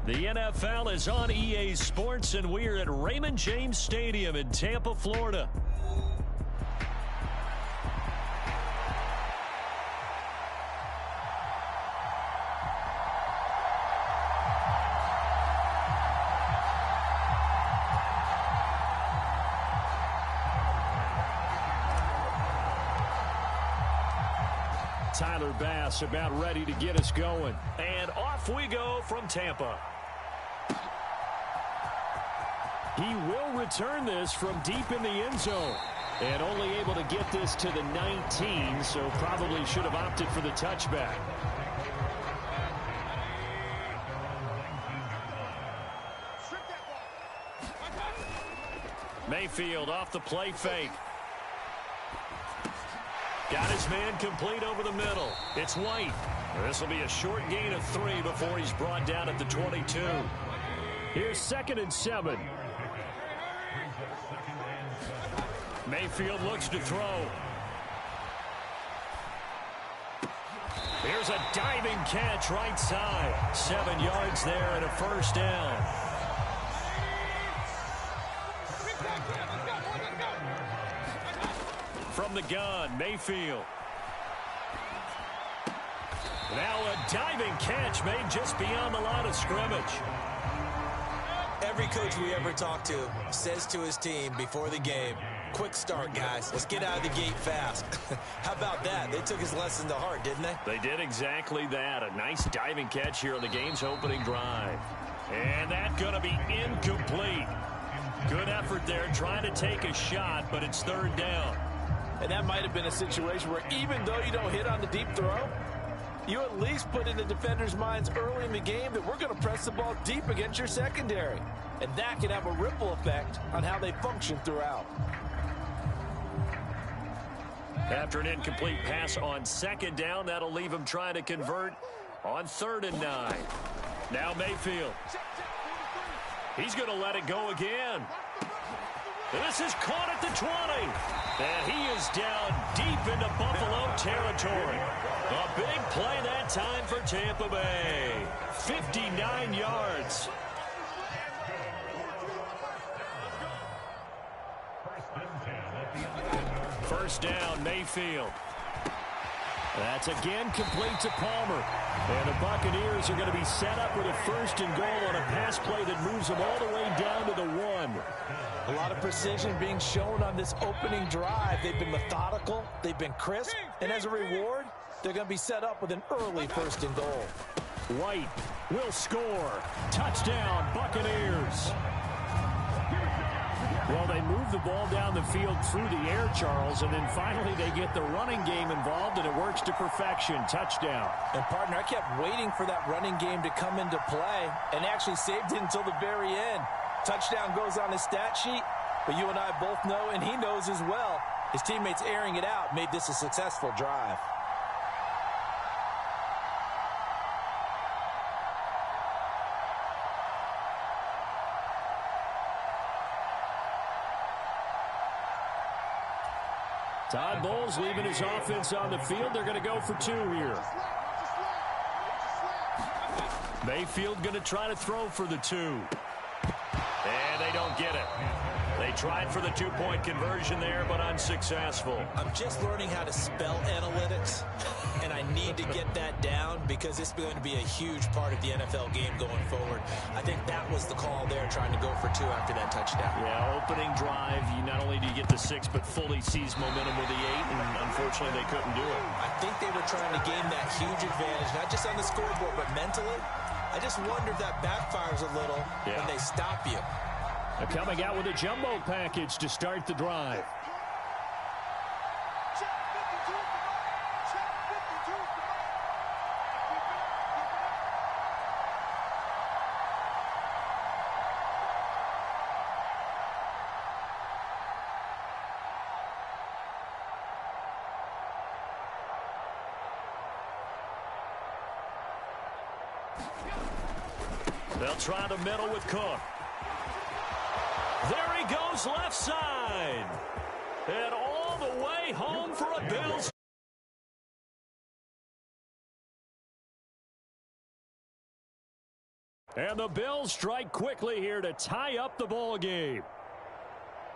The NFL is on EA Sports, and we're at Raymond James Stadium in Tampa, Florida. Tyler Bass about ready to get us going. And off we go from Tampa. He will return this from deep in the end zone. And only able to get this to the 19, so probably should have opted for the touchback. Mayfield off the play fake. Got his man complete over the middle. It's White. This will be a short gain of 3 before he's brought down at the 22. Here's 2nd and 7. Mayfield looks to throw. Here's a diving catch right side. 7 yards there and a first down. From the gun, Mayfield. Now a diving catch made just beyond the line of scrimmage. Every coach we ever talk to says to his team before the game, quick start, guys. Let's get out of the gate fast. How about that? They took his lesson to heart, didn't they? They did exactly that. A nice diving catch here on the game's opening drive. And that's going to be incomplete. Good effort there trying to take a shot, but it's 3rd down. And that might have been a situation where even though you don't hit on the deep throw, you at least put in the defender's minds early in the game that we're going to press the ball deep against your secondary. And that can have a ripple effect on how they function throughout. After an incomplete pass on 2nd down, that'll leave him trying to convert on 3rd and 9. Now Mayfield. He's going to let it go again. This is caught at the 20. And he is down deep into Buffalo territory. A big play that time for Tampa Bay. 59 yards. First down, Mayfield. That's again complete to Palmer. And the Buccaneers are going to be set up with a 1st and goal on a pass play that moves them all the way down to the 1. A lot of precision being shown on this opening drive. They've been methodical. They've been crisp. And as a reward, they're going to be set up with an early 1st and goal. White will score. Touchdown, Buccaneers. Well, they move the ball down the field through the air, Charles, and then finally they get the running game involved, and it works to perfection. Touchdown. And, partner, I kept waiting for that running game to come into play and actually saved it until the very end. Touchdown goes on his stat sheet, but you and I both know, and he knows as well, his teammates airing it out made this a successful drive. Todd Bowles leaving his offense on the field. They're going to go for 2 here. Mayfield going to try to throw for the 2. And they don't get it. They tried for the 2-point conversion there, but unsuccessful. I'm just learning how to spell analytics, and I need to get that down because it's going to be a huge part of the NFL game going forward. I think that was the call there, trying to go for 2 after that touchdown. Yeah, opening drive, you not only do you get the 6, but fully seize momentum with the 8, and unfortunately they couldn't do it. I think they were trying to gain that huge advantage, not just on the scoreboard, but mentally. I just wonder if that backfires a little when they stop you. They're coming out with a jumbo package to start the drive. They'll try the middle with Cook. There he goes left side. And all the way home for a Bills. And the Bills strike quickly here to tie up the ball game.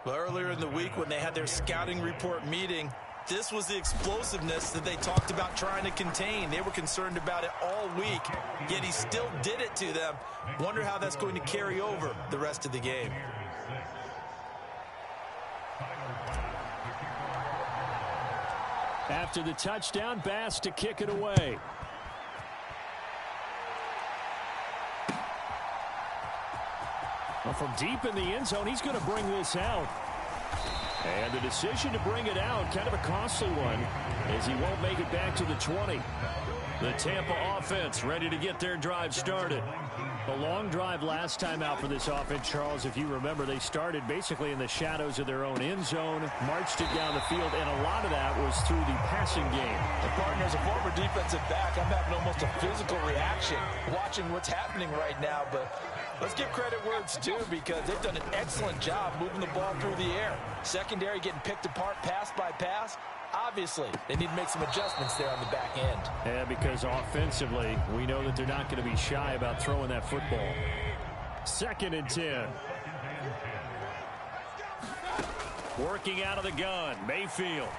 Well, earlier in the week when they had their scouting report meeting, this was the explosiveness that they talked about trying to contain. They were concerned about it all week, yet he still did it to them. Wonder how that's going to carry over the rest of the game. After the touchdown, Bass to kick it away. Well, from deep in the end zone, he's going to bring this out. And the decision to bring it out, kind of a costly one, as he won't make it back to the 20. The Tampa offense ready to get their drive started. A long drive last time out for this offense, Charles. If you remember, they started basically in the shadows of their own end zone, marched it down the field, and a lot of that was through the passing game. And partner, as a former defensive back, I'm having almost a physical reaction watching what's happening right now. But let's give credit where it's due, because they've done an excellent job moving the ball through the air. Secondary getting picked apart pass by pass. Obviously, they need to make some adjustments there on the back end. Yeah, because offensively, we know that they're not going to be shy about throwing that football. 2nd and 10. Working out of the gun, Mayfield.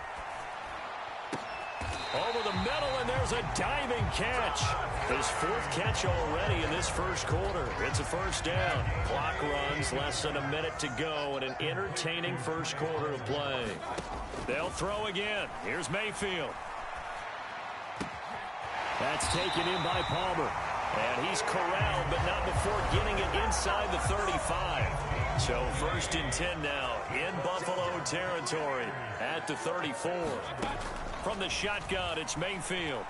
Over the middle, and there's a diving catch. His 4th catch already in this first quarter. It's a first down. Clock runs, less than a minute to go, and an entertaining first quarter of play. They'll throw again. Here's Mayfield. That's taken in by Palmer. And he's corralled, but not before getting it inside the 35. So 1st and 10 now in Buffalo territory at the 34. From the shotgun, it's Mayfield.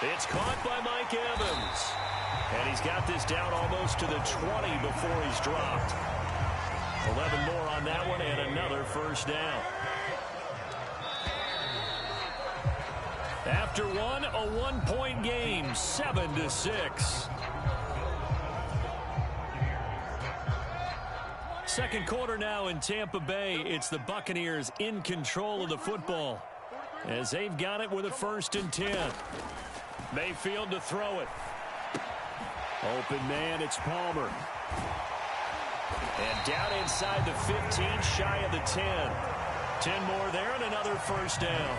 It's caught by Mike Evans. And he's got this down almost to the 20 before he's dropped. 11 more on that one, and another first down. After one, a 1-point game, 7-6. Second quarter now in Tampa Bay. It's the Buccaneers in control of the football as they've got it with a 1st and 10. Mayfield to throw it. Open man, it's Palmer. And down inside the 15, shy of the 10. 10 more there and another first down.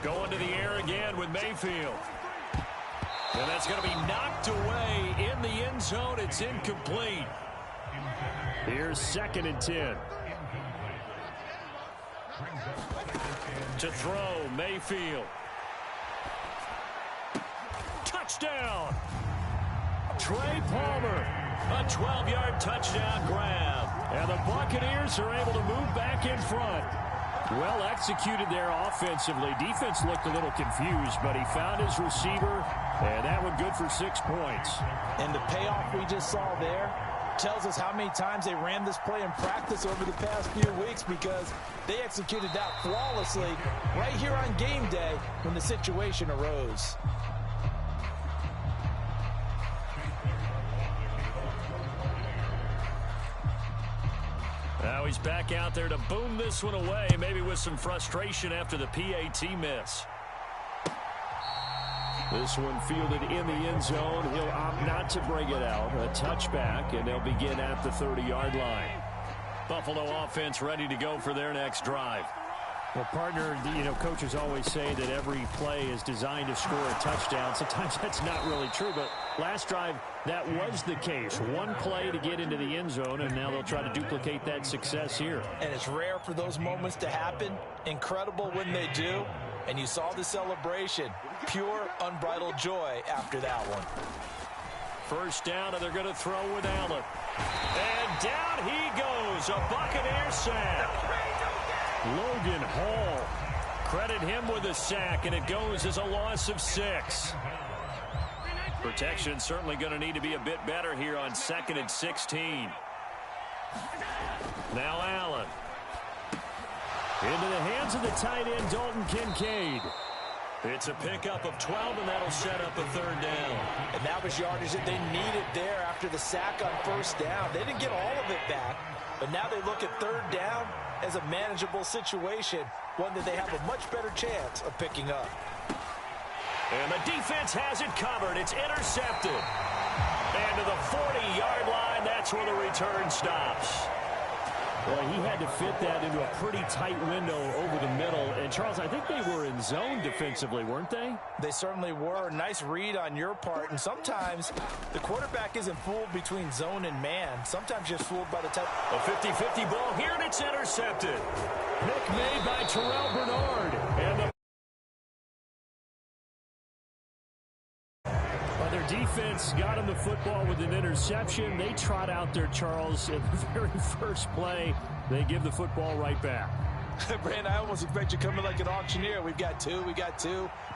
Going to the air again with Mayfield. And that's going to be knocked away in the end zone. It's incomplete. Here's 2nd and 10. To throw, Mayfield. Touchdown. Trey Palmer. A 12-yard touchdown grab. And the Buccaneers are able to move back in front. Well executed there offensively. Defense looked a little confused, but he found his receiver, and that one good for 6 points. And the payoff we just saw there tells us how many times they ran this play in practice over the past few weeks, because they executed that flawlessly right here on game day when the situation arose. Now he's back out there to boom this one away, maybe with some frustration after the PAT miss. This one fielded in the end zone. He'll opt not to bring it out. A touchback, and they'll begin at the 30-yard line. Buffalo offense ready to go for their next drive. Well, partner, coaches always say that every play is designed to score a touchdown. Sometimes that's not really true, but last drive, that was the case. One play to get into the end zone, and now they'll try to duplicate that success here. And it's rare for those moments to happen. Incredible when they do. And you saw the celebration. Pure, unbridled joy after that one. First down, and they're going to throw with Allen. And down he goes. A Buccaneer sack. Logan Hall. Credit him with a sack, and it goes as a loss of 6. Protection certainly going to need to be a bit better here on 2nd and 16. Now Allen. Into the hands of the tight end, Dalton Kincaid. It's a pickup of 12, and that'll set up a 3rd down. And that was yardage that they needed there after the sack on 1st down. They didn't get all of it back, but now they look at 3rd down as a manageable situation one that they have a much better chance of picking up. And the defense has it covered. It's intercepted. And to the 40-yard line, that's where the return stops. Well, he had to fit that into a pretty tight window over the middle. And, Charles, I think they were in zone defensively, weren't they? They certainly were. Nice read on your part. And sometimes the quarterback isn't fooled between zone and man. Sometimes just fooled by the type. A 50-50 ball here, and it's intercepted. Pick made by Terrell Bernard. And the their defense got him the football with an interception. They trot out there, Charles, at the very first play. They give the football right back. Brand, I almost expect you coming like an auctioneer. We've got two.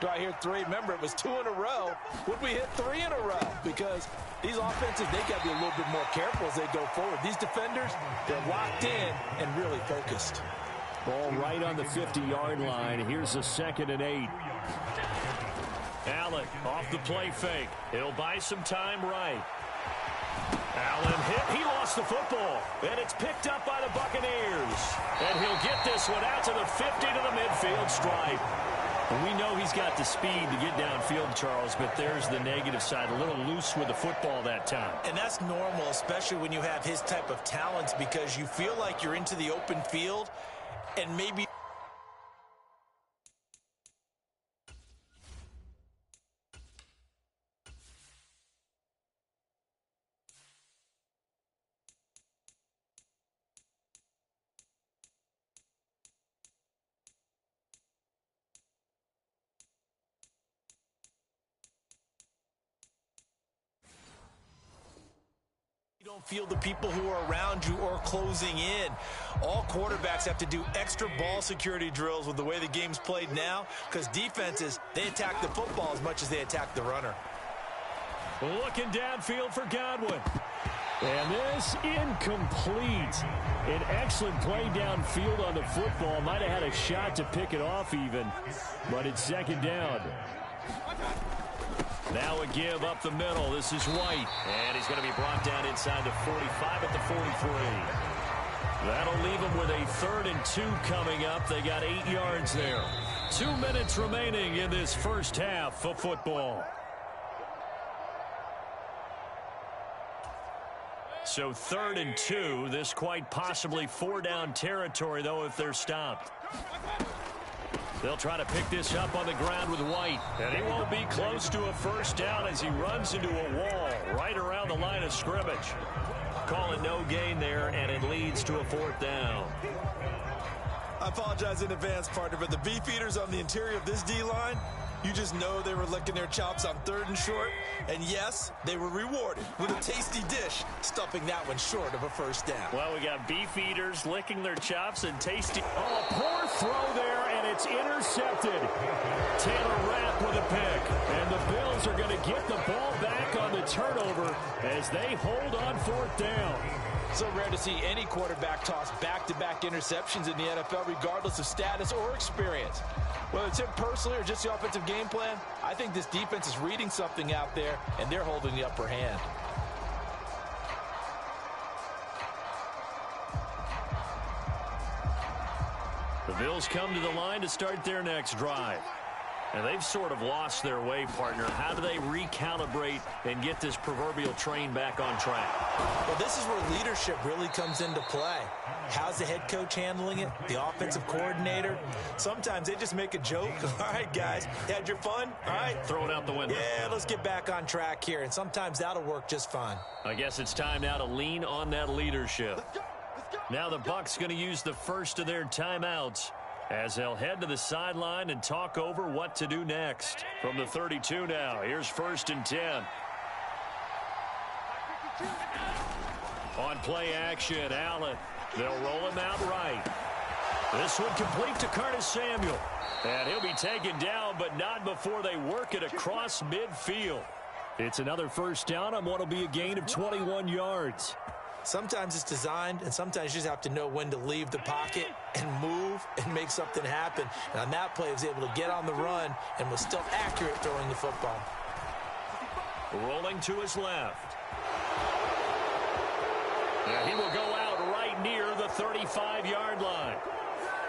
Do I hear three? Remember, it was 2 in a row. Would we hit 3 in a row? Because these offenses, they got to be a little bit more careful as they go forward. These defenders, they're locked in and really focused. Ball right on the 50-yard line. Here's a 2nd and 8. Allen off the play fake. He'll buy some time right. Allen hit. He lost the football. And it's picked up by the Buccaneers. And he'll get this one out to the 50 to the midfield stripe. And we know he's got the speed to get downfield, Charles, but there's the negative side. A little loose with the football that time. And that's normal, especially when you have his type of talents, because you feel like you're into the open field and maybe don't feel the people who are around you or closing in. All quarterbacks have to do extra ball security drills with the way the game's played now, because defenses, they attack the football as much as they attack the runner. Looking downfield for Godwin. And this incomplete. An excellent play downfield on the football. Might have had a shot to pick it off even, but it's 2nd down. Now a give up the middle. This is White. And he's going to be brought down inside the 45 at the 43. That'll leave him with a 3rd and 2 coming up. They got 8 yards there. 2 minutes remaining in this first half of football. So 3rd and 2. This quite possibly 4-down territory, though, if they're stopped. They'll try to pick this up on the ground with White. And he won't be close to a first down as he runs into a wall right around the line of scrimmage. Call it no gain there, and it leads to a 4th down. I apologize in advance, partner, but the beefeaters on the interior of this D-line, you just know they were licking their chops on 3rd and short. And yes, they were rewarded with a tasty dish, stuffing that one short of a first down. Well, we got beef eaters licking their chops and tasty. Oh, a poor throw there, and it's intercepted. Taylor Rapp with a pick. And the Bills are going to get the ball back on the turnover as they hold on 4th down. So rare to see any quarterback toss back-to-back interceptions in the NFL, regardless of status or experience. Whether it's him personally or just the offensive game plan, I think this defense is reading something out there, and they're holding the upper hand. The Bills come to the line to start their next drive. And they've sort of lost their way, partner. How do they recalibrate and get this proverbial train back on track? Well, this is where leadership really comes into play. How's the head coach handling it? The offensive coordinator? Sometimes they just make a joke. All right, guys, had your fun? All right. Throw it out the window. Yeah, let's get back on track here. And sometimes that'll work just fine. I guess it's time now to lean on that leadership. Now the Bucs going to use the first of their timeouts as they'll head to the sideline and talk over what to do next. From the 32 now, here's 1st and 10. On play action, Allen. They'll roll him out right. This one complete to Curtis Samuel. And he'll be taken down, but not before they work it across midfield. It's another first down on what will be a gain of 21 yards. Sometimes it's designed, and sometimes you just have to know when to leave the pocket and move and make something happen. And on that play, he was able to get on the run and was still accurate throwing the football. Rolling to his left. And he will go out right near the 35-yard line.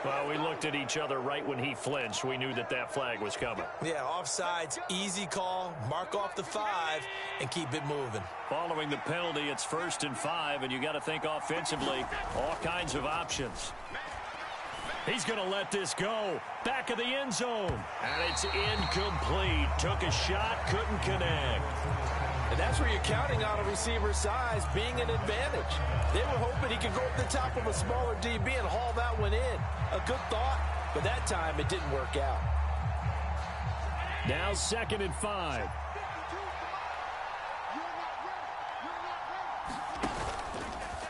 Well, we looked at each other right when he flinched. We knew that that flag was coming. Yeah, offsides, easy call, mark off the 5, and keep it moving. Following the penalty, it's 1st and 5, and you got to think offensively, all kinds of options. He's going to let this go. Back of the end zone. And it's incomplete. Took a shot, couldn't connect. And that's where you're counting on a receiver's size being an advantage. They were hoping he could go up the top of a smaller DB and haul that one in. A good thought, but that time it didn't work out. Now 2nd and 5.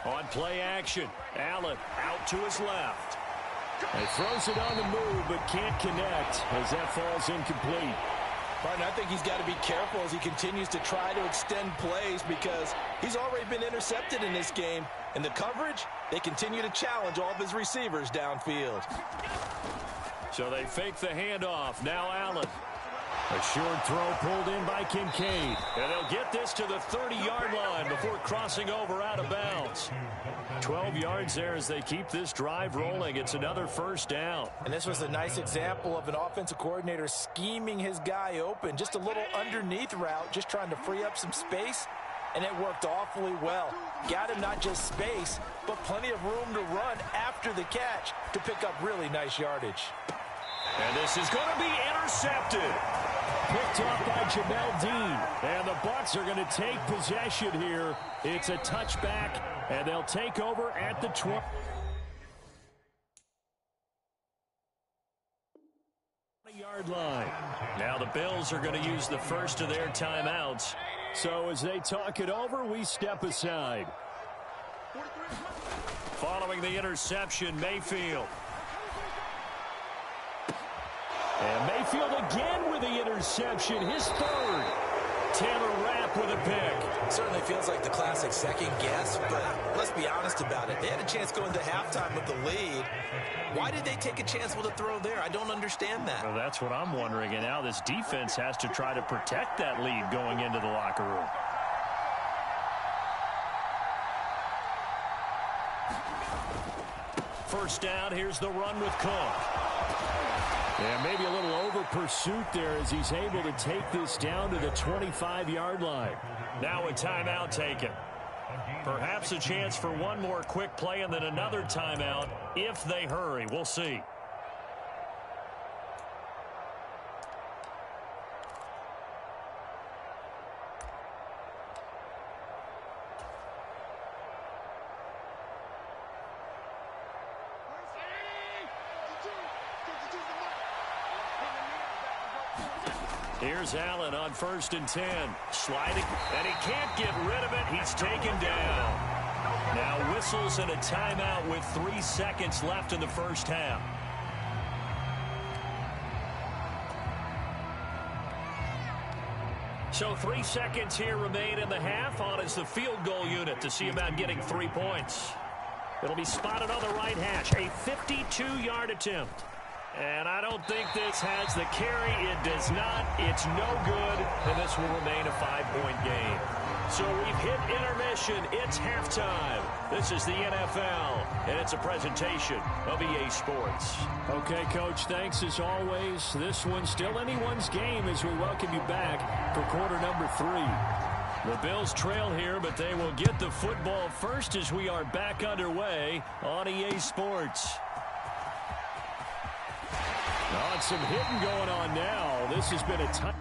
On play action, Allen out to his left. He throws it on the move, but can't connect as that falls incomplete. Martin, I think he's got to be careful as he continues to try to extend plays because he's already been intercepted in this game. And the coverage, they continue to challenge all of his receivers downfield. So they fake the handoff. Now Allen. A short throw pulled in by Kincaid. And they'll get this to the 30-yard line before crossing over out of bounds. 12 yards there as they keep this drive rolling. It's another 1st down. And this was a nice example of an offensive coordinator scheming his guy open. Just a little underneath route, just trying to free up some space. And it worked awfully well. Got him not just space, but plenty of room to run after the catch to pick up really nice yardage. And this is going to be intercepted. Picked off by Jamel Dean. And the Bucs are going to take possession here. It's a touchback, and they'll take over at the 20-yard line. Now the Bills are going to use the first of their timeouts. So as they talk it over, we step aside. Following the interception, Mayfield. And Mayfield again with the interception, his 3rd. Taylor Rapp with a pick. Certainly feels like the classic second guess, but let's be honest about it. They had a chance going to halftime with the lead. Why did they take a chance with a throw there? I don't understand that. Well, that's what I'm wondering. And now this defense has to try to protect that lead going into the locker room. First down, here's the run with Cook. And maybe a little over pursuit there as he's able to take this down to the 25-yard line. Now a timeout taken. Perhaps a chance for one more quick play and then another timeout if they hurry. We'll see. Here's Allen on 1st and 10. Sliding, and he can't get rid of it. He's taken down. Now whistles and a timeout with 3 seconds left in the 1st half. So 3 seconds here remain in the half. On is the field goal unit to see about getting 3 points. It'll be spotted on the right hash. A 52-yard attempt. And I don't think this has the carry. It does not. It's no good. And this will remain a 5-point game. So we've hit intermission. It's halftime. This is the NFL, and it's a presentation of EA Sports. Okay, Coach, thanks as always. This one's still anyone's game as we welcome you back for quarter number 3. The Bills trail here, but they will get the football first as we are back underway on EA Sports. Some hitting going on now. This has been a tough.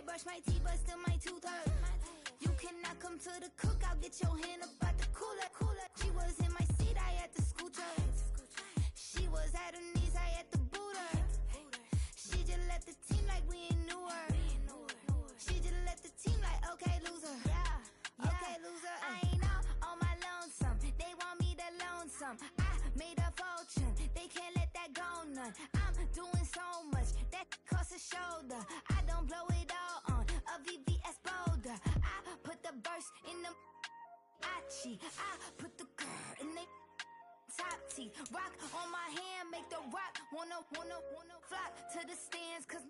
brush my teeth, but still my tooth hurt. You cannot come to the cookout, get your hand up out the cooler. She was in my seat, I had to scoot her. She was at her knees, I had to boot her. She just left the team like we ain't knew her. She just left the team like, okay, loser. Yeah, okay, loser. I ain't out on my lonesome. They want me to lonesome. I made a fortune. They can't let that go none. I'm doing so much that costs a shoulder. I don't blow it all on a VVS boulder. I put the burst in the Achi. I put the girl in the top T. Rock on my hand, make the rock wanna flock to the stands, cause